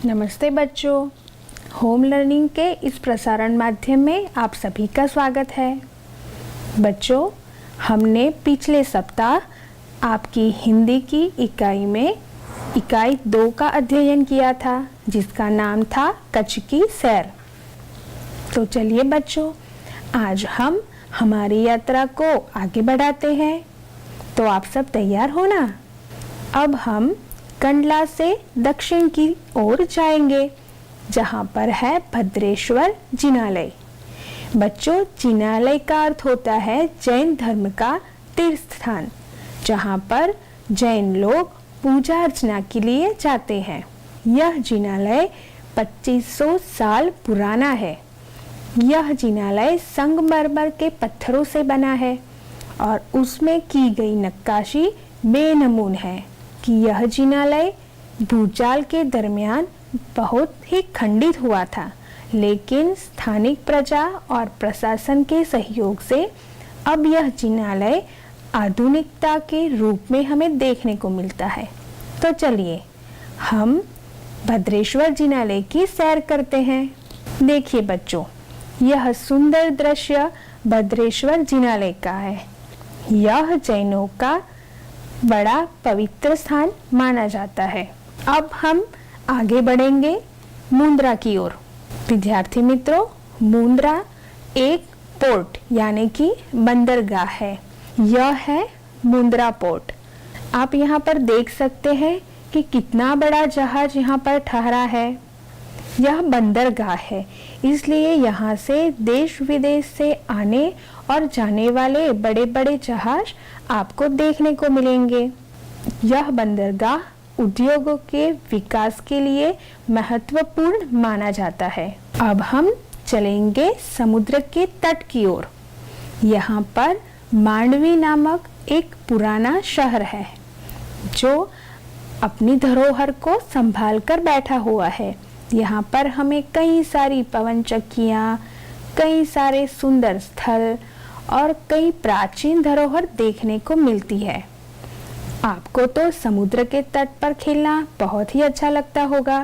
नमस्ते बच्चों, home learning के इस प्रसारण माध्यम में आप सभी का स्वागत है। बच्चों, हमने पिछले सप्ताह आपकी हिंदी की इकाई में इकाई 2 का अध्ययन किया था, जिसका नाम था कच्छ की सैर। तो चलिए बच्चों, आज हम हमारी यात्रा को आगे बढ़ाते हैं। तो आप सब तैयार हो ना? अब हम कंडला से दक्षिण की ओर जाएंगे, जहाँ पर है भद्रेश्वर जिनालय। बच्चों, जिनालय का अर्थ होता है जैन धर्म का तीर्थ स्थान, जहाँ पर जैन लोग पूजा अर्चना के लिए जाते हैं। यह जिनालय 2500 साल पुराना है। यह जिनालय संगमरमर के पत्थरों से बना है और उसमें की गई नक्काशी बेनमून है कि यह जिनालय भूचाल के दरमियान बहुत ही खंडित हुआ था, लेकिन स्थानिक प्रजा और प्रशासन के सहयोग से अब यह जिनालय आधुनिकता के रूप में हमें देखने को मिलता है। तो चलिए हम भद्रेश्वर जिनालय की सैर करते हैं। देखिए बच्चों, यह सुंदर दृश्य भद्रेश्वर जिनालय का है। यह जैनों का बड़ा पवित्र स्थान माना जाता है। अब हम आगे बढ़ेंगे मुंद्रा की ओर। विद्यार्थी मित्रों, मुंद्रा एक पोर्ट यानी कि बंदरगाह है। यह है मुंद्रा पोर्ट। आप यहाँ पर देख सकते हैं कि कितना बड़ा जहाज यहाँ पर ठहरा है। यह बंदरगाह है, इसलिए यहाँ से देश विदेश से आने और जाने वाले बड़े बड़े जहाज आपको देखने को मिलेंगे। यह बंदरगाह उद्योगों के विकास के लिए महत्वपूर्ण माना जाता है। अब हम चलेंगे समुद्र के तट की ओर। यहाँ पर मांडवी नामक एक पुराना शहर है, जो अपनी धरोहर को संभाल कर बैठा हुआ है। यहाँ पर हमें कई सारी पवन चक्कियाँ, कई सारे सुंदर स्थल और कई प्राचीन धरोहर देखने को मिलती है। आपको तो समुद्र के तट पर खेलना बहुत ही अच्छा लगता होगा।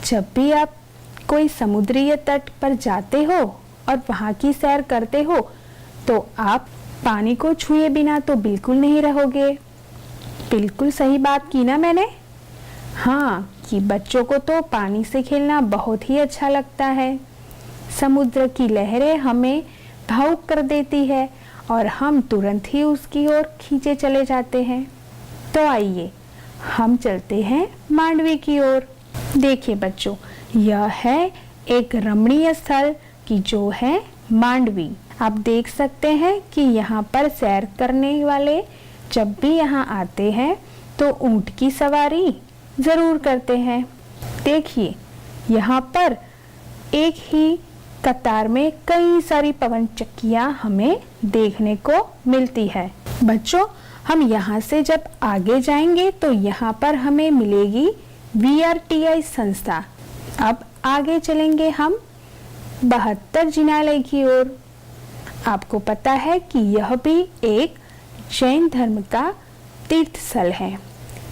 जब भी आप कोई समुद्रीय तट पर जाते हो और वहाँ की सैर करते हो, तो आप पानी को छुए बिना तो बिल्कुल नहीं रहोगे। बिल्कुल सही बात की ना मैंने? हाँ, कि बच्चों को तो पानी से खेलना बहुत ही अच्छा लगता है। समुद्र की लहरें हमें भावुक कर देती है और हम तुरंत ही उसकी ओर खींचे चले जाते हैं। तो आइए हम चलते हैं मांडवी की ओर। देखिए बच्चों, यह है एक रमणीय स्थल की जो है मांडवी। आप देख सकते हैं कि यहाँ पर सैर करने वाले जब भी यहाँ आते हैं तो ऊंट की सवारी जरूर करते हैं। देखिए, यहाँ पर एक ही कतार में कई सारी पवन चक्कियाँ हमें देखने को मिलती है। बच्चों, हम यहाँ से जब आगे जाएंगे तो यहाँ पर हमें मिलेगी VRTI संस्था। अब आगे चलेंगे हम 72 जिनालय की ओर। आपको पता है कि यह भी एक जैन धर्म का तीर्थ स्थल है।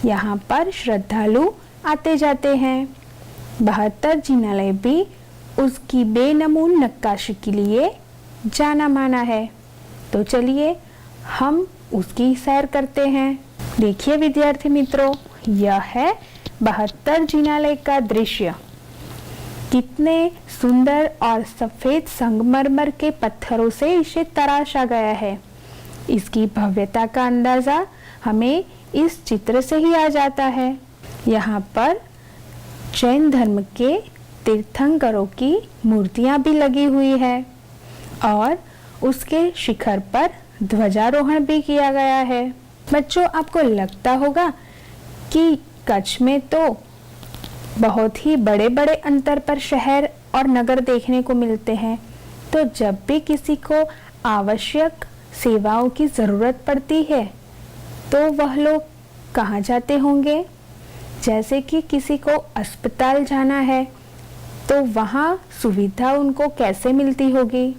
यहाँ पर श्रद्धालु आते जाते हैं। 72 जिनालय भी उसकी बेनमून नक्काशी के लिए जाना माना है। तो चलिए हम उसकी सैर करते हैं। देखिए विद्यार्थी मित्रों, यह है 72 जिनालय का दृश्य। कितने सुंदर और सफेद संगमरमर के पत्थरों से इसे तराशा गया है। इसकी भव्यता का अंदाजा हमें इस चित्र से ही आ जाता है। यहाँ पर जैन धर्म के तीर्थंकरों की मूर्तियां भी लगी हुई है और उसके शिखर पर ध्वजारोहण भी किया गया है। बच्चों, आपको लगता होगा कि कच्छ में तो बहुत ही बड़े बड़े अंतर पर शहर और नगर देखने को मिलते हैं। तो जब भी किसी को आवश्यक सेवाओं की जरूरत पड़ती है तो वह लोग कहाँ जाते होंगे? जैसे कि किसी को अस्पताल जाना है तो वहाँ सुविधा उनको कैसे मिलती होगी?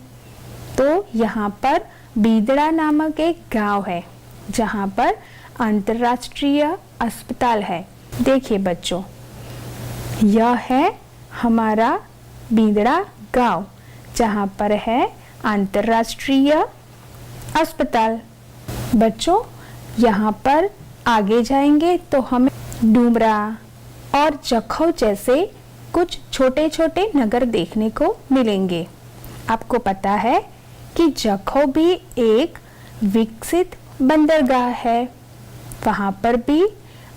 तो यहाँ पर बीदड़ा नामक एक गांव है, जहाँ पर अंतर्राष्ट्रीय अस्पताल है। देखिए बच्चों, यह है हमारा बीदड़ा गांव, जहां पर है अंतर्राष्ट्रीय अस्पताल। बच्चों, यहाँ पर आगे जाएंगे तो हमें डूमरा और जखौ जैसे कुछ छोटे छोटे नगर देखने को मिलेंगे। आपको पता है कि जखौ भी एक विकसित बंदरगाह है। वहाँ पर भी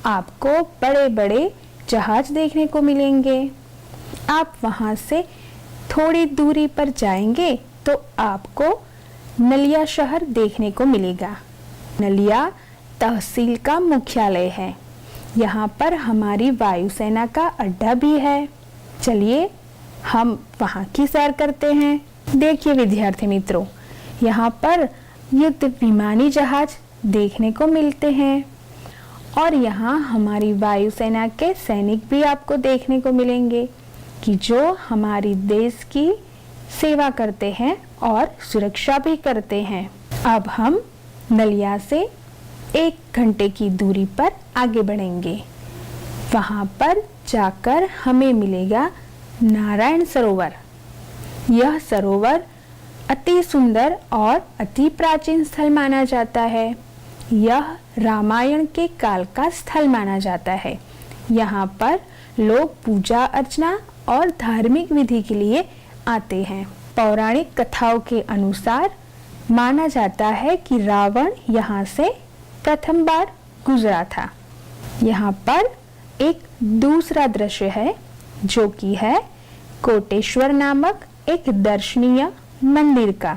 आपको बड़े बड़े जहाज देखने को मिलेंगे। आप वहाँ से थोड़ी दूरी पर जाएंगे तो आपको नलिया शहर देखने को मिलेगा। नलिया तहसील का मुख्यालय है। यहाँ पर हमारी वायुसेना का अड्डा भी है। चलिए हम वहाँ की सैर करते हैं। देखिए विद्यार्थी मित्रों, यहाँ पर युद्ध विमानी जहाज देखने को मिलते हैं और यहाँ हमारी वायुसेना के सैनिक भी आपको देखने को मिलेंगे कि जो हमारी देश की सेवा करते हैं और सुरक्षा भी करते हैं। अब हम नलिया से 1 घंटे की दूरी पर आगे बढ़ेंगे। वहाँ पर जाकर हमें मिलेगा नारायण सरोवर। यह सरोवर अति सुंदर और अति प्राचीन स्थल माना जाता है। यह रामायण के काल का स्थल माना जाता है। यहाँ पर लोग पूजा अर्चना और धार्मिक विधि के लिए आते हैं। पौराणिक कथाओं के अनुसार माना जाता है कि रावण यहाँ से प्रथम बार गुजरा था। यहाँ पर एक दूसरा दृश्य है जो कि है कोटेश्वर नामक एक दर्शनीय मंदिर का।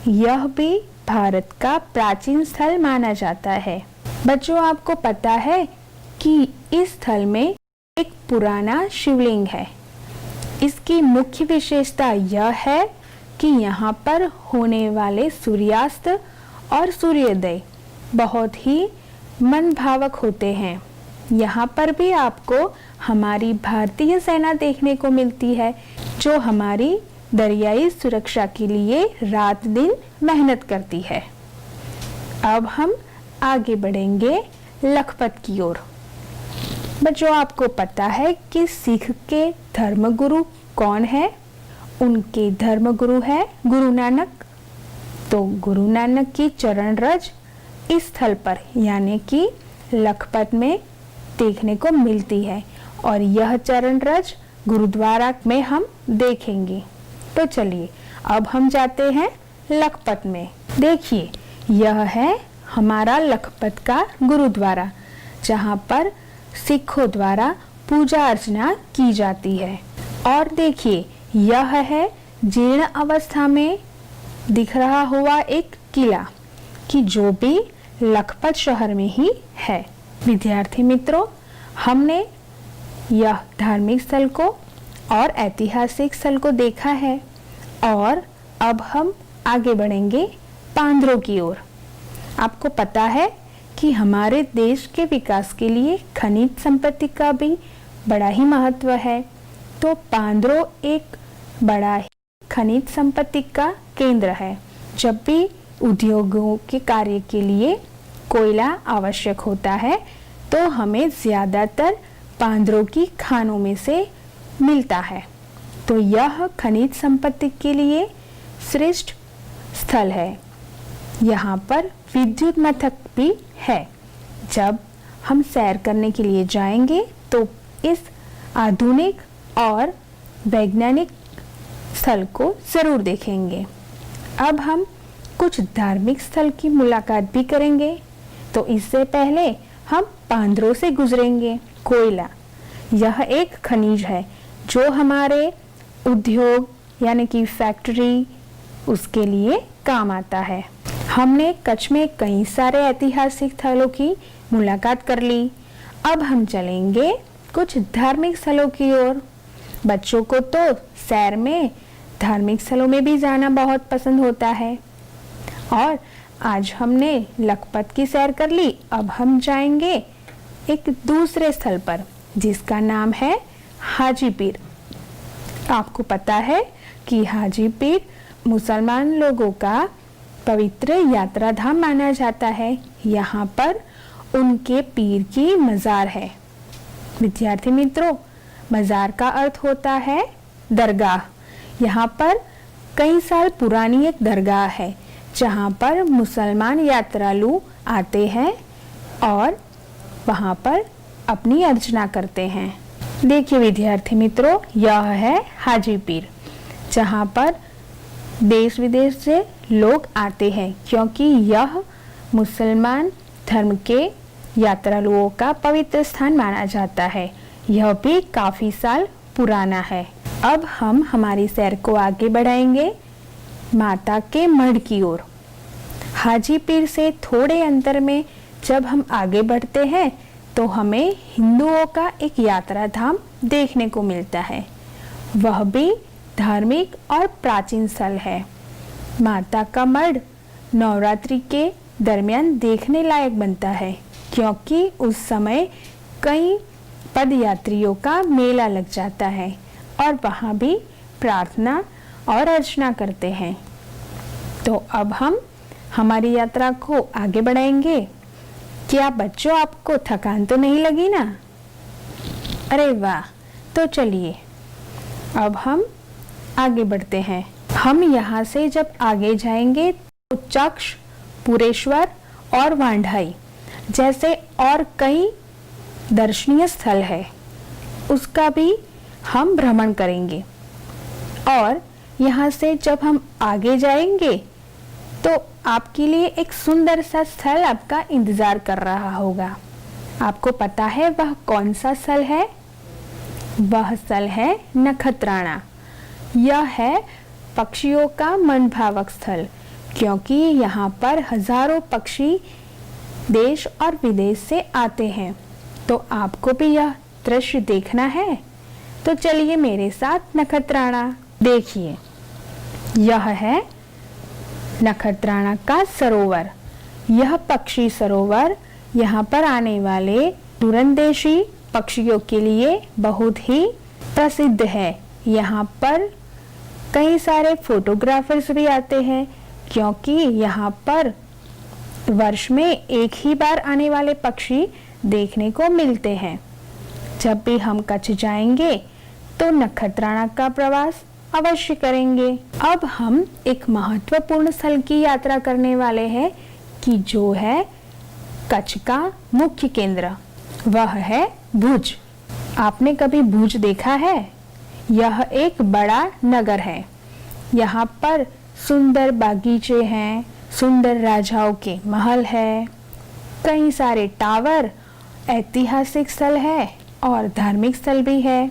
यह भी भारत का प्राचीन स्थल माना जाता है। बच्चों, आपको पता है कि इस स्थल में एक पुराना शिवलिंग है। इसकी मुख्य विशेषता यह है कि यहाँ पर होने वाले सूर्यास्त और सूर्योदय बहुत ही मनभावक होते हैं। यहाँ पर भी आपको हमारी भारतीय सेना देखने को मिलती है जो हमारी दरियाई सुरक्षा के लिए रात दिन मेहनत करती है। अब हम आगे बढ़ेंगे लखपत की ओर। बच्चों, आपको पता है कि सिख के धर्मगुरु कौन है? उनके धर्मगुरु है गुरु नानक। तो गुरु नानक की चरण रज इस स्थल पर यानी कि लखपत में देखने को मिलती है और यह चरण रज गुरुद्वारा में हम देखेंगे। तो चलिए अब हम जाते हैं लखपत में। देखिए, यह है हमारा लखपत का गुरुद्वारा जहाँ पर सिखों द्वारा पूजा अर्चना की जाती है। और देखिए, यह है जीर्ण अवस्था में दिख रहा हुआ एक किला कि जो भी लखपत शहर में ही है। विद्यार्थी मित्रों, हमने यह धार्मिक स्थल को और ऐतिहासिक स्थल को देखा है और अब हम आगे बढ़ेंगे पांद्रों की ओर। आपको पता है कि हमारे देश के विकास के लिए खनिज संपत्ति का भी बड़ा ही महत्व है। तो पांद्रों एक बड़ा ही खनिज संपत्ति का केंद्र है। जब भी उद्योगों के कार्य के लिए कोयला आवश्यक होता है तो हमें ज़्यादातर पांद्रों की खानों में से मिलता है। तो यह खनिज संपत्ति के लिए श्रेष्ठ स्थल है। यहाँ पर विद्युत मथक भी है। जब हम सैर करने के लिए जाएंगे तो इस आधुनिक और वैज्ञानिक स्थल को जरूर देखेंगे। अब हम कुछ धार्मिक स्थल की मुलाकात भी करेंगे। तो इससे पहले हम पांद्रों से गुजरेंगे। कोयला यह एक खनिज है जो हमारे उद्योग यानी कि फैक्ट्री उसके लिए काम आता है। हमने कच्छ में कई सारे ऐतिहासिक स्थलों की मुलाकात कर ली। अब हम चलेंगे कुछ धार्मिक स्थलों की ओर। बच्चों को तो सैर में धार्मिक स्थलों में भी जाना बहुत पसंद होता है और आज हमने लखपत की सैर कर ली। अब हम जाएंगे एक दूसरे स्थल पर जिसका नाम है हाजीपीर। आपको पता है कि हाजीपीर मुसलमान लोगों का पवित्र यात्रा धाम माना जाता है। यहाँ पर उनके पीर की मज़ार है। विद्यार्थी मित्रों, मज़ार का अर्थ होता है दरगाह। यहाँ पर कई साल पुरानी एक दरगाह है जहाँ पर मुसलमान यात्रालु आते हैं और वहाँ पर अपनी अर्चना करते हैं। देखिए विद्यार्थी मित्रों, यह है हाजी पीर, जहाँ पर देश विदेश से लोग आते हैं क्योंकि यह मुसलमान धर्म के यात्रालुओं का पवित्र स्थान माना जाता है। यह भी काफ़ी साल पुराना है। अब हम हमारी सैर को आगे बढ़ाएंगे माता के मढ़ की ओर। हाजी पीर से थोड़े अंतर में जब हम आगे बढ़ते हैं तो हमें हिंदुओं का एक यात्रा धाम देखने को मिलता है। वह भी धार्मिक और प्राचीन स्थल है। माता का मढ़ नवरात्रि के दरमियान देखने लायक बनता है क्योंकि उस समय कई पदयात्रियों का मेला लग जाता है और वहाँ भी प्रार्थना और अर्चना करते हैं। तो अब हम हमारी यात्रा को आगे बढ़ाएंगे। क्या बच्चों, आपको थकान तो नहीं लगी ना? अरे वाह, तो चलिए अब हम आगे बढ़ते हैं। हम यहाँ से जब आगे जाएंगे तो चक्ष, पुरेश्वर और वांढाई जैसे और कई दर्शनीय स्थल है, उसका भी हम भ्रमण करेंगे। और यहाँ से जब हम आगे जाएंगे तो आपके लिए एक सुंदर सा स्थल आपका इंतजार कर रहा होगा। आपको पता है वह कौन सा स्थल है? वह स्थल है नखत्राणा। यह है पक्षियों का मनभावक स्थल क्योंकि यहाँ पर हजारों पक्षी देश और विदेश से आते हैं। तो आपको भी यह दृश्य देखना है, तो चलिए मेरे साथ नखत्राणा। देखिए, यह है नखत्राणा का सरोवर। यह पक्षी सरोवर यहाँ पर आने वाले दूरंदेशी पक्षियों के लिए बहुत ही प्रसिद्ध है। यहाँ पर कई सारे फोटोग्राफर्स भी आते हैं क्योंकि यहाँ पर वर्ष में एक ही बार आने वाले पक्षी देखने को मिलते हैं। जब भी हम कच्छ जाएंगे तो नखत्राणा का प्रवास अवश्य करेंगे। अब हम एक महत्वपूर्ण स्थल की यात्रा करने वाले हैं कि जो है कच्छ का मुख्य केंद्र, वह है भुज। आपने कभी भुज देखा है? यह एक बड़ा नगर है। यहाँ पर सुंदर बागीचे हैं, सुंदर राजाओं के महल है, कई सारे टावर, ऐतिहासिक स्थल है और धार्मिक स्थल भी है।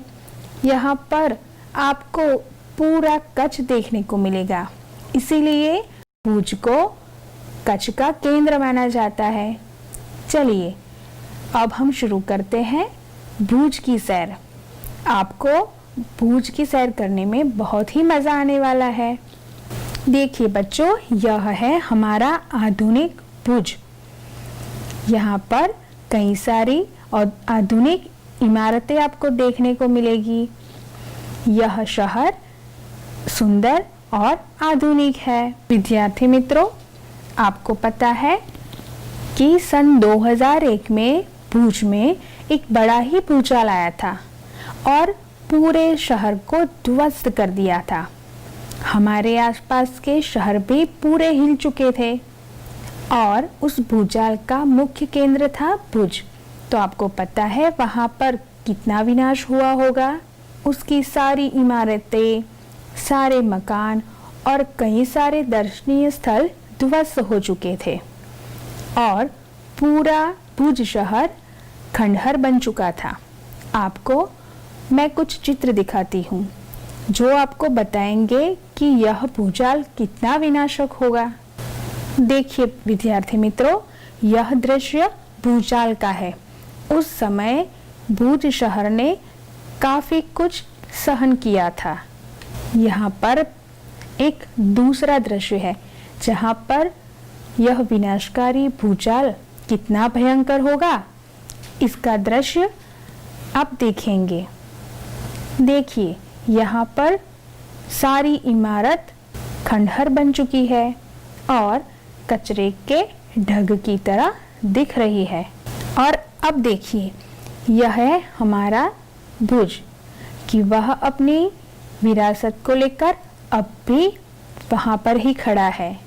यहाँ पर आपको पूरा कच्छ देखने को मिलेगा, इसीलिए भुज को कच्छ का केंद्र माना जाता है। चलिए अब हम शुरू करते हैं भुज की सैर। आपको भुज की सैर करने में बहुत ही मज़ा आने वाला है। देखिए बच्चों, यह है हमारा आधुनिक भुज। यहाँ पर कई सारी और आधुनिक इमारतें आपको देखने को मिलेगी। यह शहर सुंदर और आधुनिक है। विद्यार्थी मित्रों, आपको पता है कि सन 2001 में भुज में एक बड़ा ही भूचाल आया था और पूरे शहर को ध्वस्त कर दिया था। हमारे आसपास के शहर भी पूरे हिल चुके थे और उस भूचाल का मुख्य केंद्र था भुज। तो आपको पता है वहाँ पर कितना विनाश हुआ होगा। उसकी सारी इमारतें, सारे मकान और कई सारे दर्शनीय स्थल ध्वस्त हो चुके थे और पूरा भुज शहर खंडहर बन चुका था। आपको मैं कुछ चित्र दिखाती हूँ जो आपको बताएंगे कि यह भूचाल कितना विनाशक होगा। देखिए विद्यार्थी मित्रों, यह दृश्य भूचाल का है। उस समय भुज शहर ने काफी कुछ सहन किया था। यहाँ पर एक दूसरा दृश्य है जहाँ पर यह विनाशकारी भूचाल कितना भयंकर होगा, इसका दृश्य आप देखेंगे। देखिए, यहाँ पर सारी इमारत खंडहर बन चुकी है और कचरे के ढग की तरह दिख रही है। और अब देखिए, यह है हमारा भुज। कि वह अपनी विरासत को लेकर अब भी वहां पर ही खड़ा है।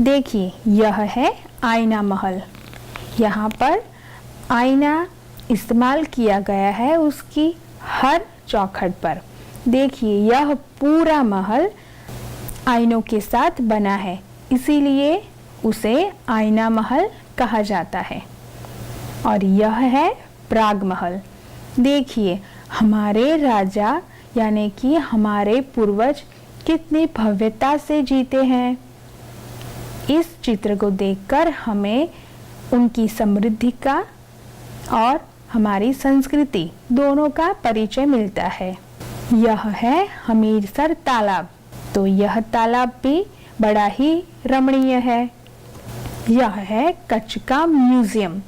देखिए, यह है आईना महल। यहाँ पर आईना इस्तेमाल किया गया है उसकी हर चौखट पर। देखिए, यह पूरा महल आईनों के साथ बना है, इसीलिए उसे आईना महल कहा जाता है। और यह है प्राग महल। देखिए, हमारे राजा यानी कि हमारे पूर्वज कितनी भव्यता से जीते हैं। इस चित्र को देखकर हमें उनकी समृद्धि का और हमारी संस्कृति दोनों का परिचय मिलता है। यह है हमीरसर तालाब। तो यह तालाब भी बड़ा ही रमणीय है। यह है कच्छ का म्यूजियम।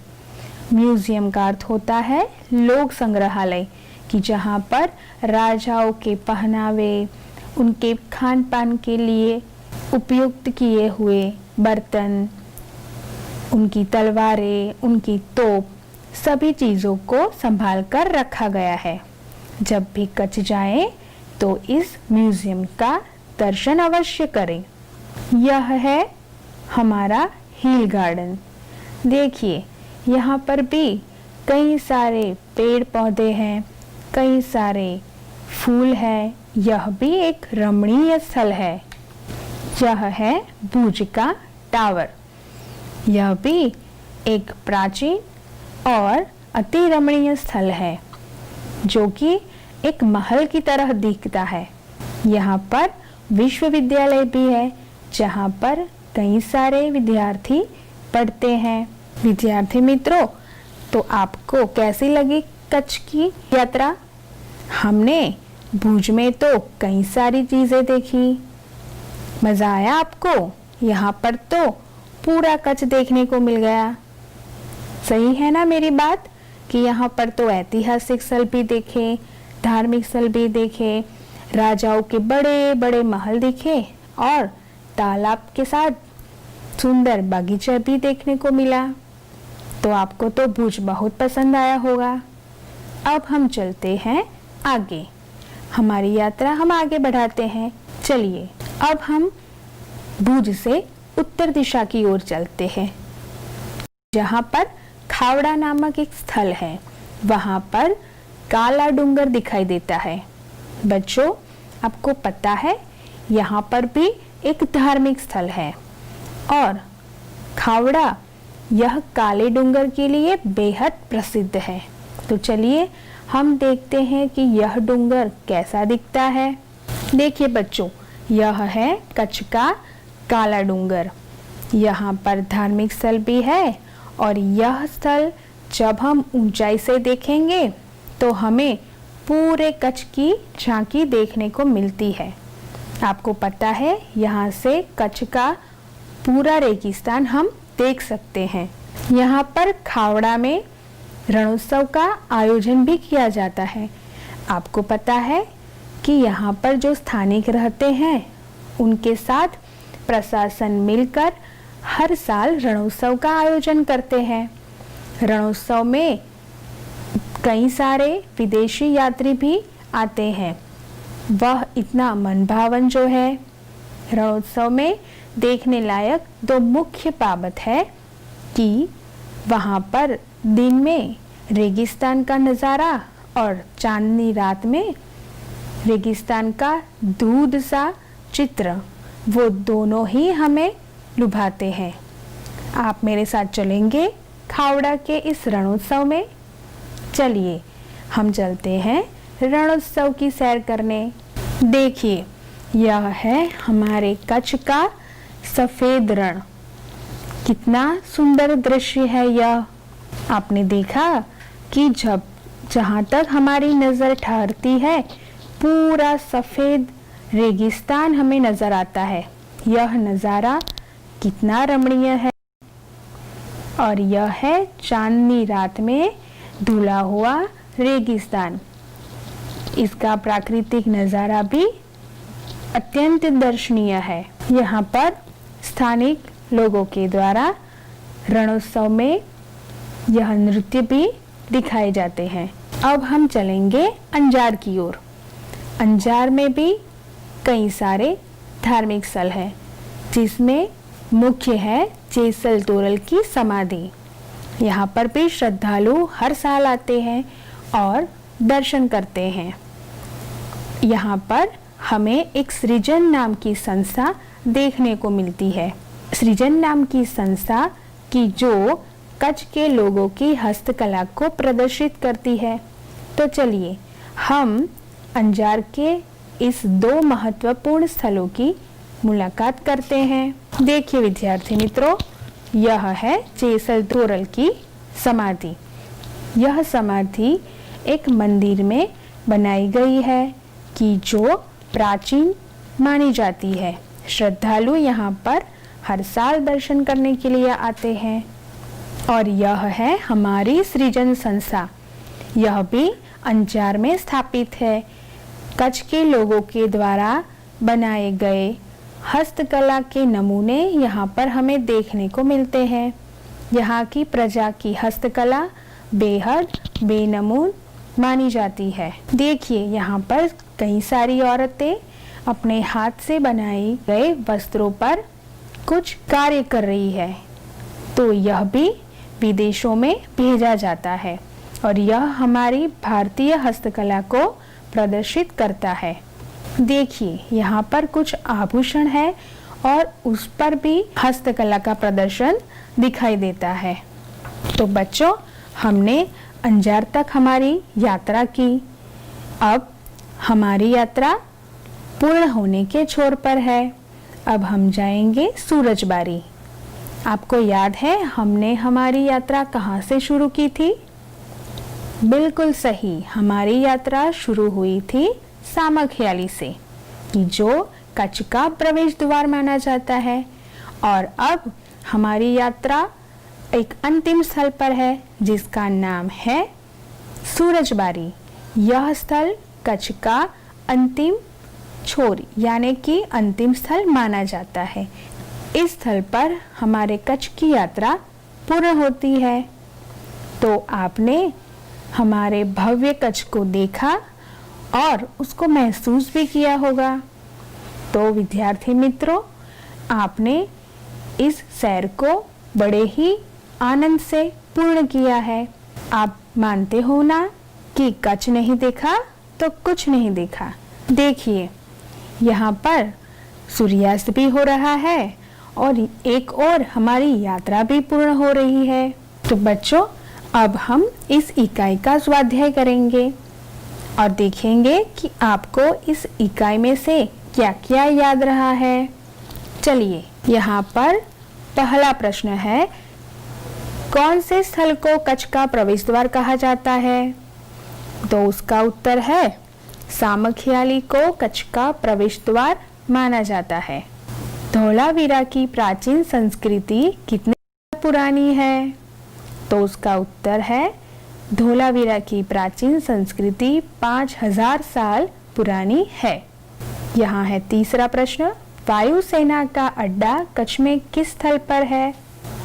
म्यूजियम का अर्थ होता है लोक संग्रहालय, कि जहाँ पर राजाओं के पहनावे, उनके खान पान के लिए उपयुक्त किए हुए बर्तन, उनकी तलवारें, उनकी तोप, सभी चीज़ों को संभाल कर रखा गया है। जब भी कच्छ जाएं तो इस म्यूजियम का दर्शन अवश्य करें। यह है हमारा हिल गार्डन। देखिए, यहाँ पर भी कई सारे पेड़ पौधे हैं, कई सारे फूल हैं। यह भी एक रमणीय स्थल है। यह है भुज का टावर। यह भी एक प्राचीन और अति रमणीय स्थल है, जो कि एक महल की तरह दिखता है। यहाँ पर विश्वविद्यालय भी है, जहाँ पर कई सारे विद्यार्थी पढ़ते हैं। विद्यार्थी मित्रों, तो आपको कैसी लगी कच्छ की यात्रा? हमने भुज में तो कई सारी चीजें देखी। मजा आया आपको? यहाँ पर तो पूरा कच्छ देखने को मिल गया। सही है ना मेरी बात, कि यहाँ पर तो ऐतिहासिक स्थल भी देखे, धार्मिक स्थल भी देखे, राजाओं के बड़े बड़े महल दिखे और तालाब के साथ सुंदर बगीचा भी देखने को मिला। तो आपको तो भुज बहुत पसंद आया होगा। अब हम चलते हैं आगे। हमारी यात्रा हम आगे बढ़ाते हैं। चलिए, अब हम भुज से उत्तर दिशा की ओर चलते हैं, जहाँ पर खावड़ा नामक एक स्थल है। वहाँ पर काला डूंगर दिखाई देता है। बच्चों, आपको पता है यहाँ पर भी एक धार्मिक स्थल है और खावड़ा यह काले डूंगर के लिए बेहद प्रसिद्ध है। तो चलिए हम देखते हैं कि यह डूंगर कैसा दिखता है। देखिए बच्चों, यह है कच्छ का काला डूंगर। यहाँ पर धार्मिक स्थल भी है और यह स्थल जब हम ऊंचाई से देखेंगे तो हमें पूरे कच्छ की झांकी देखने को मिलती है। आपको पता है, यहाँ से कच्छ का पूरा रेगिस्तान हम देख सकते हैं। यहाँ पर खावड़ा में रणोत्सव का आयोजन भी किया जाता है। आपको पता है कि यहाँ पर जो स्थानिक रहते हैं उनके साथ प्रशासन मिलकर हर साल रणोत्सव का आयोजन करते हैं। रणोत्सव में कई सारे विदेशी यात्री भी आते हैं। वह इतना मनभावन जो है। रणोत्सव में देखने लायक दो मुख्य बाबत है कि वहाँ पर दिन में रेगिस्तान का नज़ारा और चांदनी रात में रेगिस्तान का दूध सा चित्र, वो दोनों ही हमें लुभाते हैं। आप मेरे साथ चलेंगे खावड़ा के इस रणोत्सव में? चलिए हम चलते हैं रणोत्सव की सैर करने। देखिए, यह है हमारे कच्छ का सफेद रण। कितना सुंदर दृश्य है यह। आपने देखा कि जहाँ तक हमारी नज़र ठहरती है पूरा सफेद रेगिस्तान हमें नजर आता है। यह नज़ारा कितना रमणीय है। और यह है चांदनी रात में धुला हुआ रेगिस्तान। इसका प्राकृतिक नज़ारा भी अत्यंत दर्शनीय है। यहाँ पर स्थानिक लोगों के द्वारा रणोत्सव में यह नृत्य भी दिखाए जाते हैं। अब हम चलेंगे अंजार की ओर। अंजार में भी कई सारे धार्मिक स्थल हैं, जिसमें मुख्य है जेसल तोरल की समाधि। यहाँ पर भी श्रद्धालु हर साल आते हैं और दर्शन करते हैं। यहाँ पर हमें एक सृजन नाम की संस्था देखने को मिलती है। सृजन नाम की संस्था की जो कच्छ के लोगों की हस्तकला को प्रदर्शित करती है। तो चलिए हम अंजार के इस 2 महत्वपूर्ण स्थलों की मुलाकात करते हैं। देखिए विद्यार्थी मित्रों, यह है जेसल तोरल की समाधि। यह समाधि एक मंदिर में बनाई गई है कि जो प्राचीन मानी जाती है। श्रद्धालु यहाँ पर हर साल दर्शन करने के लिए आते हैं। और यह है हमारी सृजन संस्था। यह भी अंजार में स्थापित है। कच्छ के लोगों के द्वारा बनाए गए हस्तकला के नमूने यहाँ पर हमें देखने को मिलते हैं। यहाँ की प्रजा की हस्तकला बेहद बेनमून मानी जाती है। देखिए यहाँ पर कई सारी औरतें अपने हाथ से बनाए गए वस्त्रों पर कुछ कार्य कर रही है। तो यह भी विदेशों में भेजा जाता है और यह हमारी भारतीय हस्तकला को प्रदर्शित करता है। देखिए यहाँ पर कुछ आभूषण है और उस पर भी हस्तकला का प्रदर्शन दिखाई देता है। तो बच्चों, हमने अंजार तक हमारी यात्रा की। अब हमारी यात्रा पूर्ण होने के छोर पर है। अब हम जाएंगे सूरजबारी। आपको याद है हमने हमारी यात्रा कहाँ से शुरू की थी? बिल्कुल सही, हमारी यात्रा शुरू हुई थी सामख्याली से, कि जो कच्छ का प्रवेश द्वार माना जाता है। और अब हमारी यात्रा एक अंतिम स्थल पर है जिसका नाम है सूरजबारी। यह स्थल कच्छ का अंतिम छोर यानी कि अंतिम स्थल माना जाता है। इस स्थल पर हमारे कच्छ की यात्रा पूर्ण होती है। तो आपने हमारे भव्य कच्छ को देखा और उसको महसूस भी किया होगा। तो विद्यार्थी मित्रों, आपने इस सैर को बड़े ही आनंद से पूर्ण किया है। आप मानते हो ना कि कच्छ नहीं देखा तो कुछ नहीं देखा। देखिए यहाँ पर सूर्यास्त भी हो रहा है और एक और हमारी यात्रा भी पूर्ण हो रही है। तो बच्चों, अब हम इस इकाई का स्वाध्याय करेंगे और देखेंगे कि आपको इस इकाई में से क्या क्या याद रहा है। चलिए, यहाँ पर पहला प्रश्न है, कौन से स्थल को कच्छ का प्रवेश द्वार कहा जाता है? तो उसका उत्तर है सामख्याली को कच्छ का प्रवेश द्वार माना जाता है। धौलावीरा की प्राचीन संस्कृति कितनी पुरानी है? तो उसका उत्तर है धौलावीरा की प्राचीन संस्कृति 5000 साल पुरानी है। यहाँ है तीसरा प्रश्न, वायुसेना का अड्डा कच्छ में किस स्थल पर है?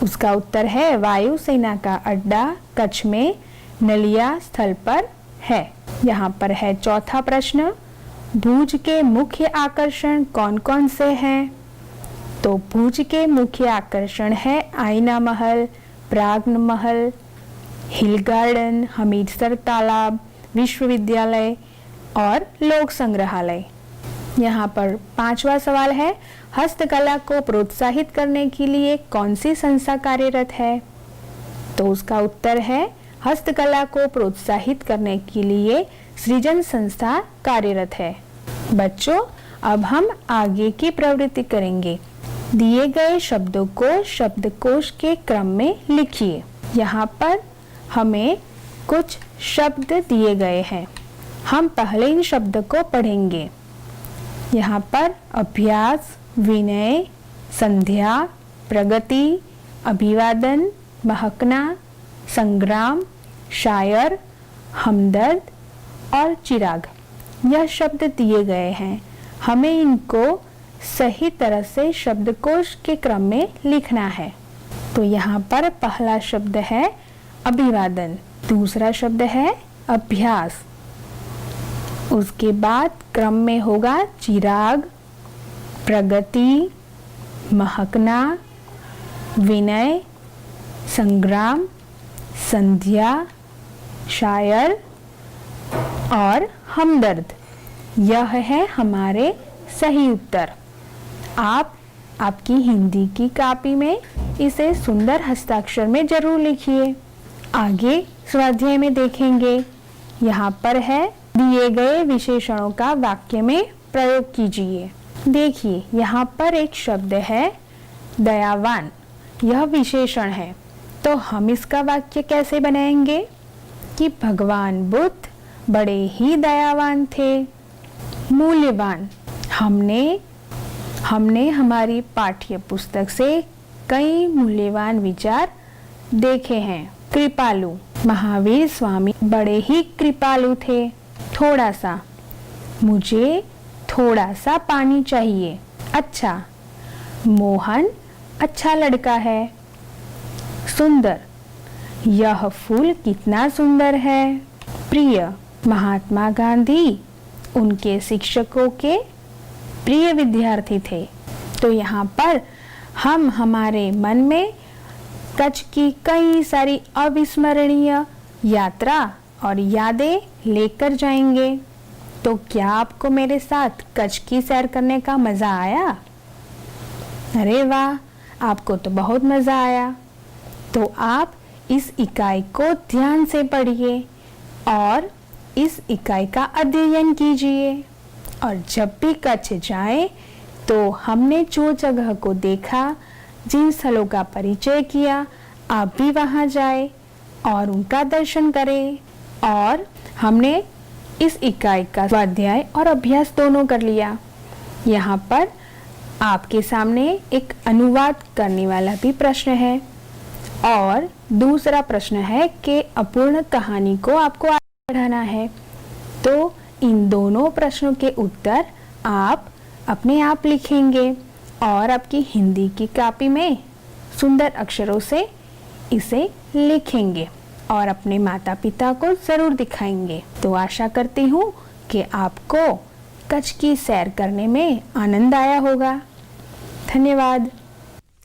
उसका उत्तर है वायुसेना का अड्डा कच्छ में नलिया स्थल पर है। यहाँ पर है चौथा प्रश्न, भुज के मुख्य आकर्षण कौन कौन से हैं? तो भुज के मुख्य आकर्षण है आईना महल, प्राग महल, हिल गार्डन, हमीरसर तालाब, विश्वविद्यालय और लोक संग्रहालय। यहाँ पर पांचवा सवाल है, हस्तकला को प्रोत्साहित करने के लिए कौन सी संस्था कार्यरत है? तो उसका उत्तर है हस्तकला को प्रोत्साहित करने के लिए सृजन संस्था कार्यरत है। बच्चों, अब हम आगे की प्रवृत्ति करेंगे। दिए गए शब्दों को शब्दकोश के क्रम में लिखिए। यहाँ पर हमें कुछ शब्द दिए गए हैं। हम पहले इन शब्दों को पढ़ेंगे। यहाँ पर अभ्यास, विनय, संध्या, प्रगति, अभिवादन, महकना, संग्राम, शायर, हमदर्द और चिराग, यह शब्द दिए गए हैं। हमें इनको सही तरह से शब्दकोश के क्रम में लिखना है। तो यहाँ पर पहला शब्द है अभिवादन, दूसरा शब्द है अभ्यास। उसके बाद क्रम में होगा चिराग, प्रगति, महकना, विनय, संग्राम, संध्या, शायर और हमदर्द। यह है हमारे सही उत्तर। आप आपकी हिंदी की कॉपी में इसे सुंदर हस्ताक्षर में जरूर लिखिए। आगे स्वाध्याय में देखेंगे। यहाँ पर है दिए गए विशेषणों का वाक्य में प्रयोग कीजिए। देखिए यहाँ पर एक शब्द है दयावान, यह विशेषण है। तो हम इसका वाक्य कैसे बनाएंगे कि भगवान बुद्ध बड़े ही दयावान थे। मूल्यवान, हमने हमारी पाठ्य पुस्तक से कई मूल्यवान विचार देखे हैं। कृपालु, महावीर स्वामी बड़े ही कृपालु थे। थोड़ा सा, मुझे थोड़ा सा पानी चाहिए। अच्छा, मोहन अच्छा लड़का है। सुंदर, यह फूल कितना सुंदर है। प्रिय, महात्मा गांधी उनके शिक्षकों के प्रिय विद्यार्थी थे। तो यहाँ पर हम हमारे मन में कच्छ की कई सारी अविस्मरणीय यात्रा और यादें लेकर जाएंगे। तो क्या आपको मेरे साथ कच्छ की सैर करने का मजा आया? अरे वाह, आपको तो बहुत मजा आया। तो आप इस इकाई को ध्यान से पढ़िए और इस इकाई का अध्ययन कीजिए। और जब भी कच्छ जाए तो हमने जो जगह को देखा, जिन स्थलों का परिचय किया, आप भी वहां जाए और उनका दर्शन करें। और हमने इस इकाई का स्वाध्याय और अभ्यास दोनों कर लिया। यहाँ पर आपके सामने एक अनुवाद करने वाला भी प्रश्न है और दूसरा प्रश्न है कि अपूर्ण कहानी को आपको आगे बढ़ाना है। तो इन दोनों प्रश्नों के उत्तर आप अपने आप लिखेंगे और आपकी हिंदी की कॉपी में सुंदर अक्षरों से इसे लिखेंगे और अपने माता पिता को जरूर दिखाएंगे। तो आशा करती हूँ कि आपको कच्छ की सैर करने में आनंद आया होगा। धन्यवाद।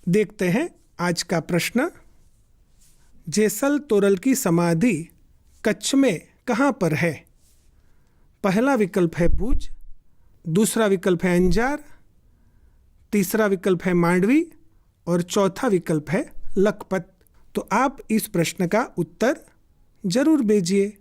देखते हैं आज का प्रश्न। जेसल तोरल की समाधि कच्छ में कहाँ पर है? पहला विकल्प है भुज, दूसरा विकल्प है अंजार, तीसरा विकल्प है मांडवी और चौथा विकल्प है लखपत। तो आप इस प्रश्न का उत्तर जरूर भेजिए।